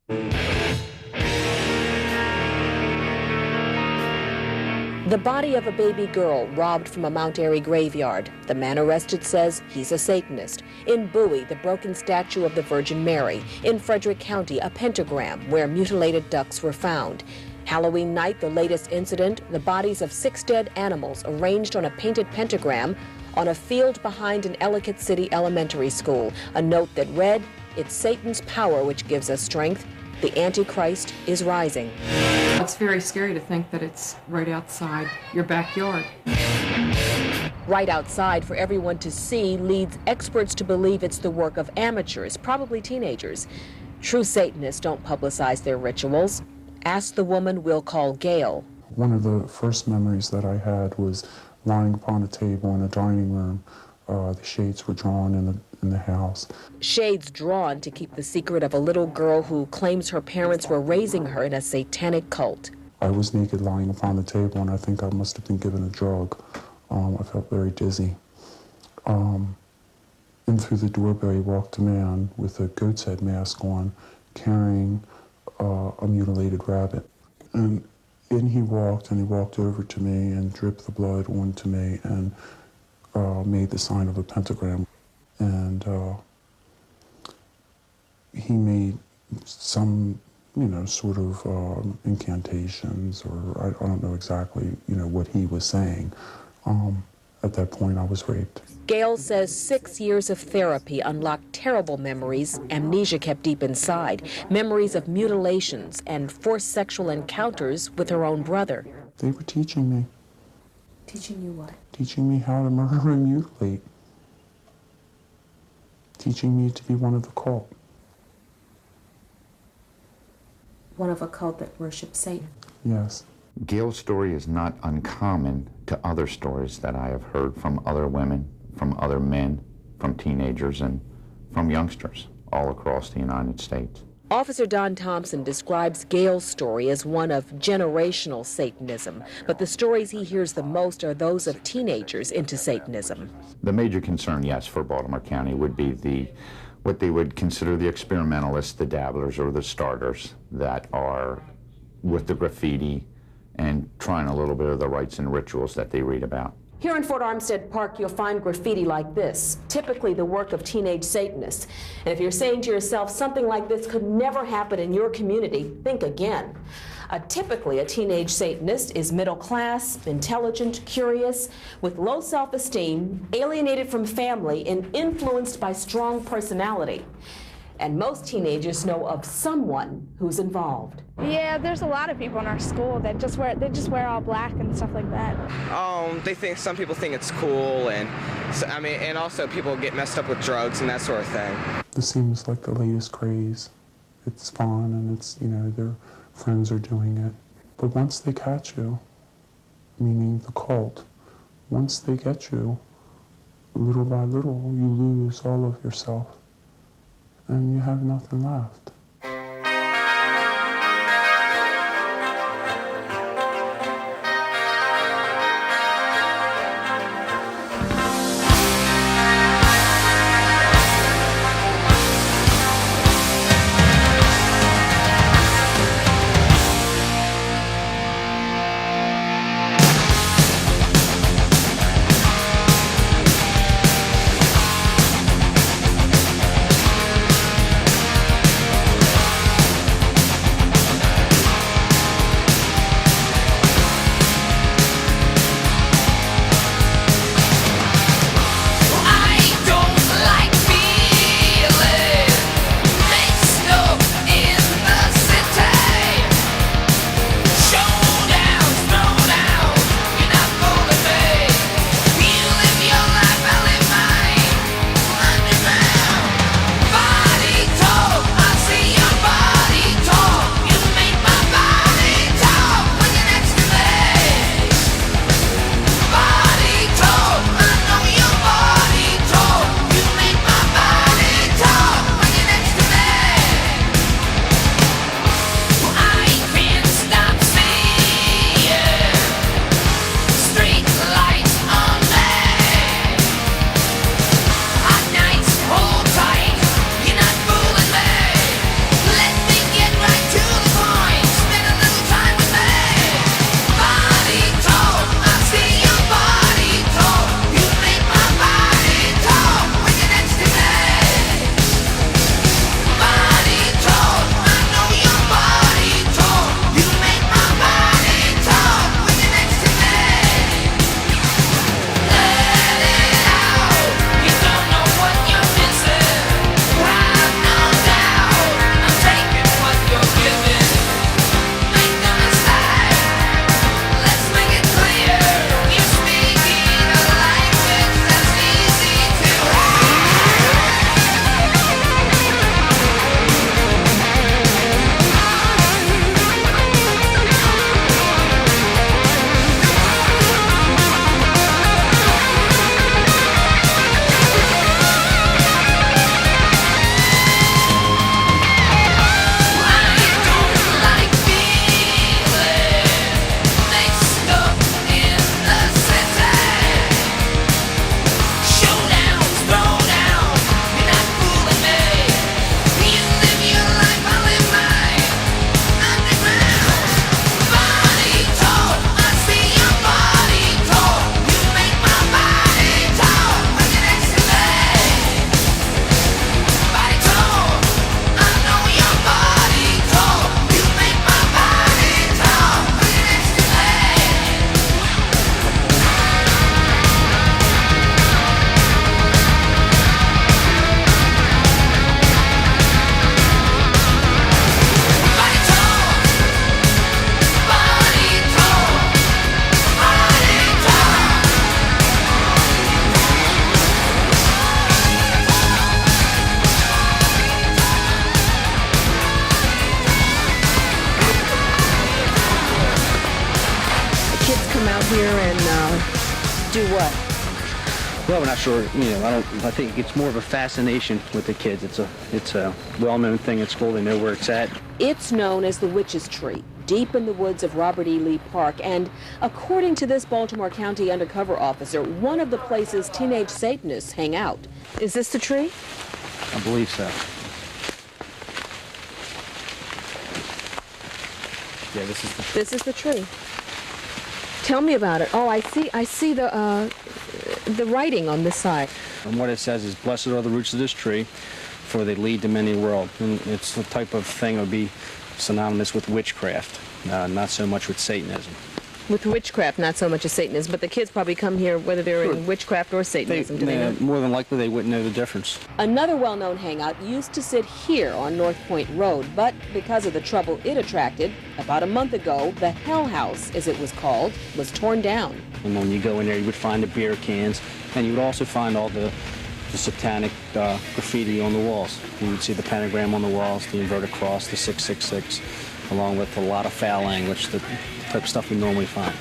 The body of a baby girl robbed from a Mount Airy graveyard. The man arrested says he's a Satanist. In Bowie, the broken statue of the Virgin Mary. In Frederick County, a pentagram where mutilated ducks were found. Halloween night, the latest incident, the bodies of 6 dead animals arranged on a painted pentagram on a field behind an Ellicott City elementary school. A note that read, "It's Satan's power which gives us strength. The Antichrist is rising." It's very scary to think that it's right outside your backyard. Right outside for everyone to see leads experts to believe it's the work of amateurs, probably teenagers. True Satanists don't publicize their rituals. Ask the woman we'll call Gail. One of the first memories that I had was lying upon a table in a dining room. The shades were drawn in the house. Shades drawn to keep the secret of a little girl who claims her parents were raising her in a satanic cult. I was naked lying upon the table, and I think I must have been given a drug. I felt very dizzy. In through the doorway walked a man with a goat's head mask on, carrying a mutilated rabbit. And in he walked over to me and dripped the blood onto me and made the sign of a pentagram. And he made some, sort of incantations, or I don't know exactly, what he was saying. At that point, I was raped. Gail says 6 years of therapy unlocked terrible memories amnesia kept deep inside, memories of mutilations and forced sexual encounters with her own brother. They were teaching me. Teaching you what? Teaching me how to murder and mutilate. Teaching me to be one of the cult. One of a cult that worships Satan? Yes. Gail's story is not uncommon to other stories that I have heard from other women, from other men, from teenagers, and from youngsters all across the United States. Officer Don Thompson describes Gail's story as one of generational Satanism, but the stories he hears the most are those of teenagers into Satanism. The major concern, yes, for Baltimore County would be what they would consider the experimentalists, the dabblers, or the starters that are with the graffiti and trying a little bit of the rites and rituals that they read about. Here in Fort Armstead Park, you'll find graffiti like this, typically the work of teenage Satanists. And if you're saying to yourself, something like this could never happen in your community, think again. Typically, a teenage Satanist is middle class, intelligent, curious, with low self-esteem, alienated from family, and influenced by strong personality. And most teenagers know of someone who's involved. Yeah, there's a lot of people in our school that just wear all black and stuff like that. Some people think it's cool, and and also people get messed up with drugs and that sort of thing. This seems like the latest craze. It's fun, and it's, their friends are doing it. But once they catch you, meaning the cult, once they get you, little by little, you lose all of yourself. And you have nothing left. here and do what? Well, we're not sure. I think it's more of a fascination with the kids. It's a well-known thing at school. They know where it's at. It's known as the Witch's Tree, deep in the woods of Robert E. Lee Park, and according to this Baltimore County undercover officer, one of the places teenage Satanists hang out. Is this the tree? I believe so. Yeah, this is the tree. Tell me about it. Oh, I see the writing on this side. And what it says is, "Blessed are the roots of this tree, for they lead to many worlds." And it's the type of thing that would be synonymous with witchcraft, not so much with Satanism. With witchcraft, not so much as Satanism, but the kids probably come here whether they're in witchcraft or Satanism. Do they know? More than likely, they wouldn't know the difference. Another well-known hangout used to sit here on North Point Road, but because of the trouble it attracted, about a month ago, the Hell House, as it was called, was torn down. And when you go in there, you would find the beer cans, and you would also find all the satanic graffiti on the walls. You would see the pentagram on the walls, the inverted cross, the 666, along with a lot of foul language, the type of stuff we normally find.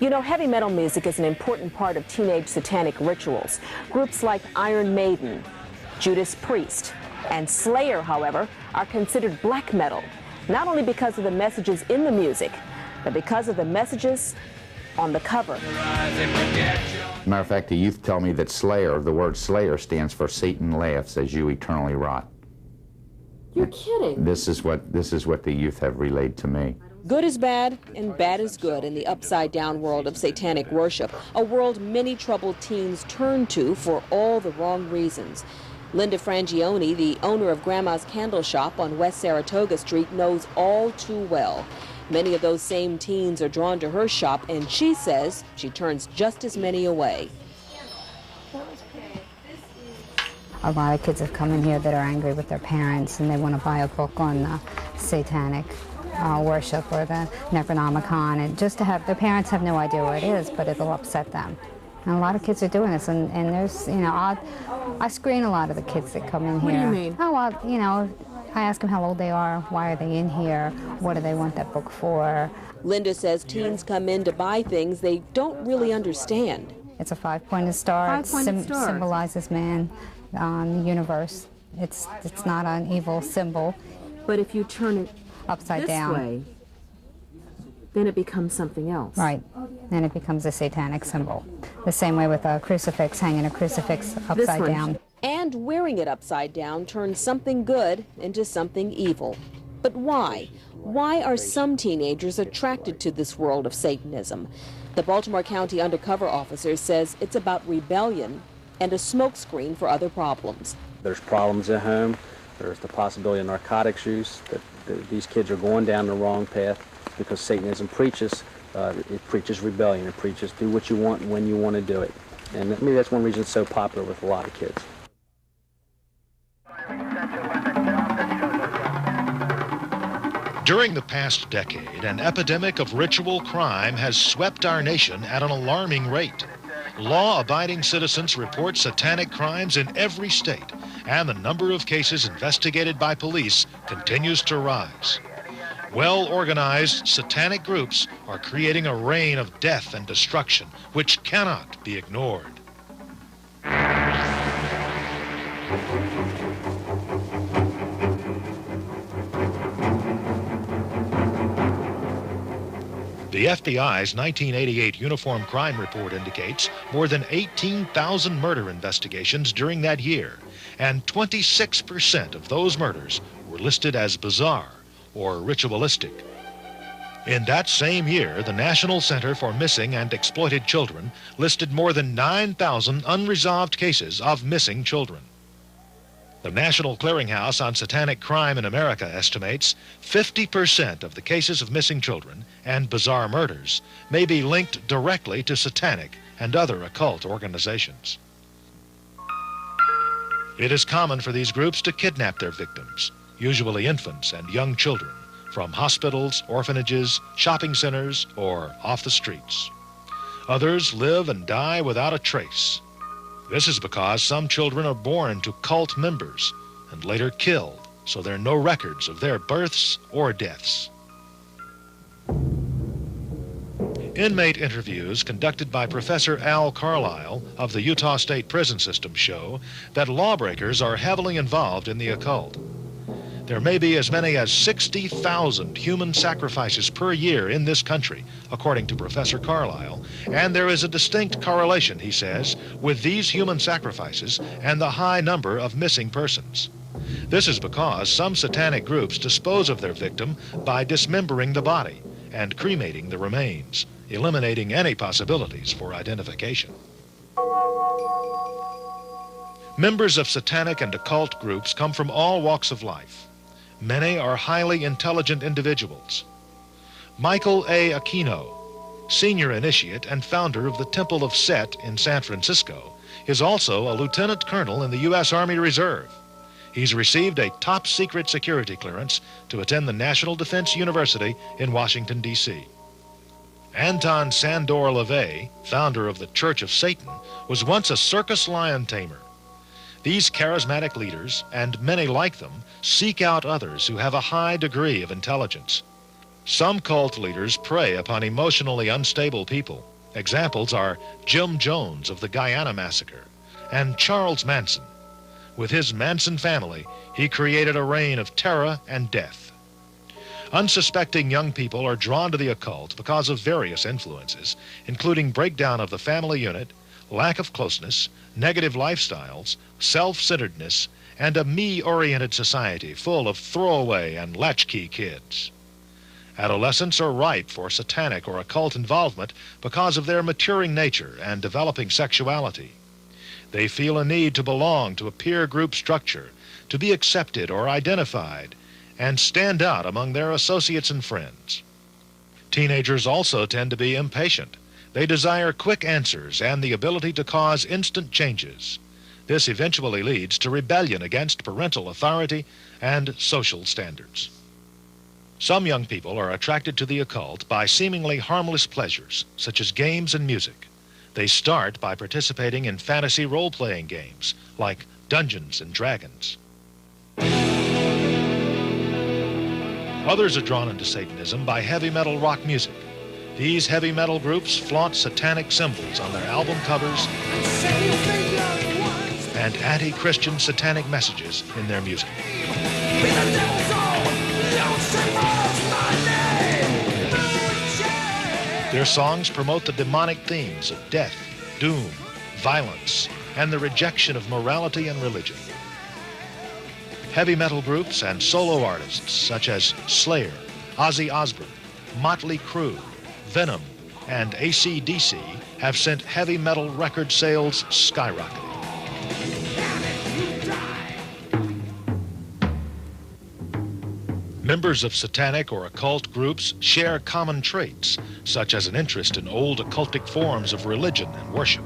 You know, heavy metal music is an important part of teenage satanic rituals. Groups like Iron Maiden, Judas Priest, and Slayer, however, are considered black metal, not only because of the messages in the music, but because of the messages on the cover. Matter of fact, the youth tell me that Slayer, the word Slayer, stands for Satan laughs as you eternally rot. You're kidding. This is what the youth have relayed to me. Good is bad, and bad is good in the upside-down world of satanic worship, a world many troubled teens turn to for all the wrong reasons. Linda Frangione, the owner of Grandma's Candle Shop on West Saratoga Street, knows all too well. Many of those same teens are drawn to her shop, and she says she turns just as many away. A lot of kids have come in here that are angry with their parents, and they want to buy a book on satanic worship or the Necronomicon, and just to have, their parents have no idea what it is, but it'll upset them. And a lot of kids are doing this, and there's, I screen a lot of the kids that come in here. What do you mean? Oh, well, I ask them how old they are, why are they in here, what do they want that book for. Linda says teens come in to buy things they don't really understand. It's a five-pointed star. It symbolizes man, the universe. It's not an evil symbol. But if you turn it upside down, way, then it becomes something else. Right, then it becomes a satanic symbol. The same way with a crucifix, hanging a crucifix upside down. And wearing it upside down turns something good into something evil. But why? Why are some teenagers attracted to this world of Satanism? The Baltimore County undercover officer says it's about rebellion and a smokescreen for other problems. There's problems at home. There's the possibility of narcotics use, that these kids are going down the wrong path because Satanism preaches, it preaches rebellion. It preaches do what you want when you want to do it. And maybe that's one reason it's so popular with a lot of kids. During the past decade, an epidemic of ritual crime has swept our nation at an alarming rate. Law-abiding citizens report satanic crimes in every state, and the number of cases investigated by police continues to rise. Well-organized satanic groups are creating a reign of death and destruction, which cannot be ignored. The FBI's 1988 Uniform Crime Report indicates more than 18,000 murder investigations during that year, and 26% of those murders were listed as bizarre or ritualistic. In that same year, the National Center for Missing and Exploited Children listed more than 9,000 unresolved cases of missing children. The National Clearinghouse on Satanic Crime in America estimates 50% of the cases of missing children and bizarre murders may be linked directly to satanic and other occult organizations. It is common for these groups to kidnap their victims, usually infants and young children, from hospitals, orphanages, shopping centers, or off the streets. Others live and die without a trace. This is because some children are born to cult members and later killed, so there are no records of their births or deaths. Inmate interviews conducted by Professor Al Carlisle of the Utah State Prison System show that lawbreakers are heavily involved in the occult. There may be as many as 60,000 human sacrifices per year in this country, according to Professor Carlisle, and there is a distinct correlation, he says, with these human sacrifices and the high number of missing persons. This is because some satanic groups dispose of their victim by dismembering the body and cremating the remains, eliminating any possibilities for identification. Members of satanic and occult groups come from all walks of life. Many are highly intelligent individuals. Michael A. Aquino, senior initiate and founder of the Temple of Set in San Francisco, is also a lieutenant colonel in the U.S. Army Reserve. He's received a top-secret security clearance to attend the National Defense University in Washington, D.C. Anton Sandor LaVey, founder of the Church of Satan, was once a circus lion tamer. These charismatic leaders, and many like them, seek out others who have a high degree of intelligence. Some cult leaders prey upon emotionally unstable people. Examples are Jim Jones of the Guyana Massacre and Charles Manson. With his Manson family, he created a reign of terror and death. Unsuspecting young people are drawn to the occult because of various influences, including breakdown of the family unit, lack of closeness, negative lifestyles, self-centeredness, and a me-oriented society full of throwaway and latchkey kids. Adolescents are ripe for satanic or occult involvement because of their maturing nature and developing sexuality. They feel a need to belong to a peer group structure, to be accepted or identified, and stand out among their associates and friends. Teenagers also tend to be impatient. They desire quick answers and the ability to cause instant changes. This eventually leads to rebellion against parental authority and social standards. Some young people are attracted to the occult by seemingly harmless pleasures, such as games and music. They start by participating in fantasy role-playing games, like Dungeons and Dragons. Others are drawn into Satanism by heavy metal rock music. These heavy metal groups flaunt satanic symbols on their album covers and anti-Christian satanic messages in their music. Their songs promote the demonic themes of death, doom, violence, and the rejection of morality and religion. Heavy metal groups and solo artists such as Slayer, Ozzy Osbourne, Motley Crue, Venom, and AC/DC have sent heavy metal record sales skyrocketing. Members of satanic or occult groups share common traits, such as an interest in old occultic forms of religion and worship,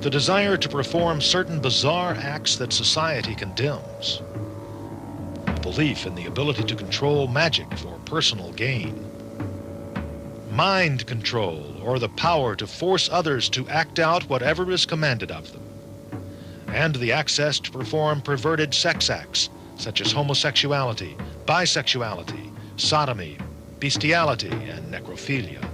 the desire to perform certain bizarre acts that society condemns, a belief in the ability to control magic for personal gain, mind control, or the power to force others to act out whatever is commanded of them, and the access to perform perverted sex acts, such as homosexuality, bisexuality, sodomy, bestiality, and necrophilia.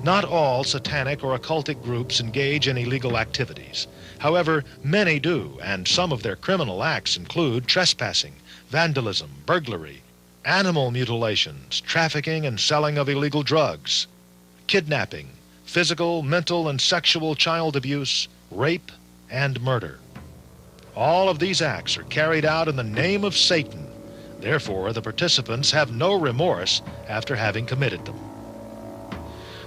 Not all satanic or occultic groups engage in illegal activities. However, many do, and some of their criminal acts include trespassing, vandalism, burglary, animal mutilations, trafficking and selling of illegal drugs, kidnapping, physical, mental, and sexual child abuse, rape, and murder. All of these acts are carried out in the name of Satan. Therefore, the participants have no remorse after having committed them.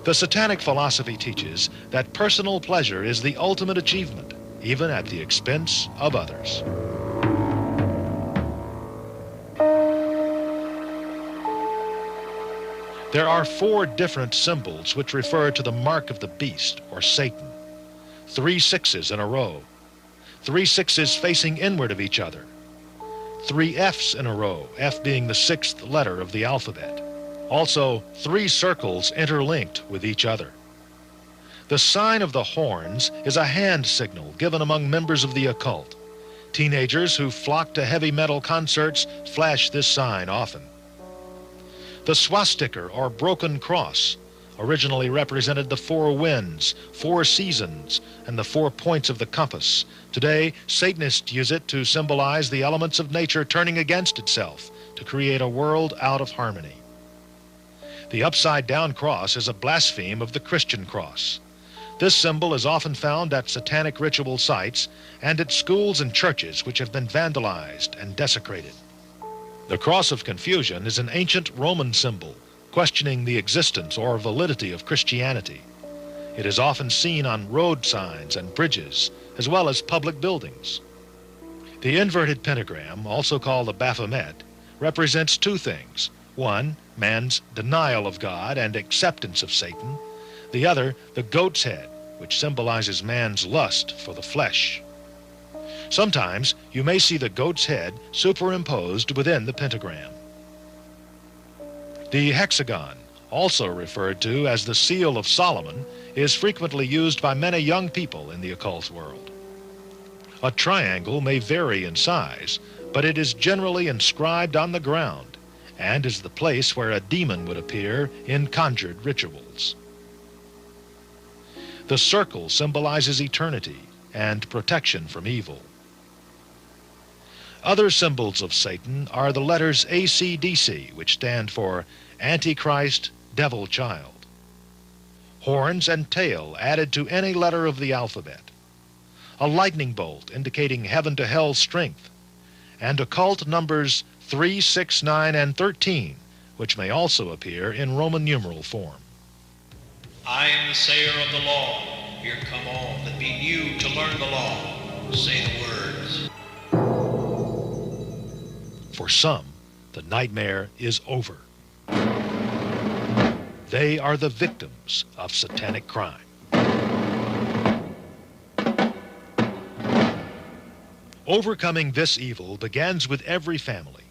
The Satanic philosophy teaches that personal pleasure is the ultimate achievement, even at the expense of others. There are 4 different symbols which refer to the mark of the beast, or Satan. 3 6s in a row. 3 6s facing inward of each other. 3 Fs in a row, F being the 6th letter of the alphabet. Also, 3 circles interlinked with each other. The sign of the horns is a hand signal given among members of the occult. Teenagers who flock to heavy metal concerts flash this sign often. The swastika, or broken cross, originally represented the 4 winds, 4 seasons, and the 4 points of the compass. Today, Satanists use it to symbolize the elements of nature turning against itself to create a world out of harmony. The upside-down cross is a blaspheme of the Christian cross. This symbol is often found at satanic ritual sites and at schools and churches which have been vandalized and desecrated. The cross of confusion is an ancient Roman symbol, questioning the existence or validity of Christianity. It is often seen on road signs and bridges, as well as public buildings. The inverted pentagram, also called the Baphomet, represents 2 things. One, man's denial of God and acceptance of Satan. The other, the goat's head, which symbolizes man's lust for the flesh. Sometimes you may see the goat's head superimposed within the pentagram. The hexagon, also referred to as the seal of Solomon, is frequently used by many young people in the occult world. A triangle may vary in size, but it is generally inscribed on the ground and is the place where a demon would appear in conjured rituals. The circle symbolizes eternity and protection from evil. Other symbols of Satan are the letters ACDC, which stand for Antichrist, Devil Child. Horns and tail added to any letter of the alphabet. A lightning bolt indicating heaven to hell strength. And occult numbers 3, 6, 9, and 13, which may also appear in Roman numeral form. I am the sayer of the law. Here come all that be new to learn the law. Say the words. For some, the nightmare is over. They are the victims of satanic crime. Overcoming this evil begins with every family.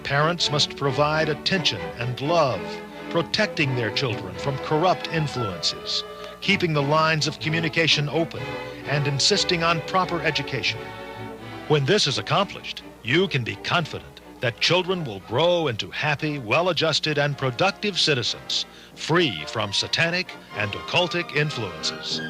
Parents must provide attention and love, protecting their children from corrupt influences, keeping the lines of communication open, and insisting on proper education. When this is accomplished, you can be confident that children will grow into happy, well-adjusted, and productive citizens, free from satanic and occultic influences.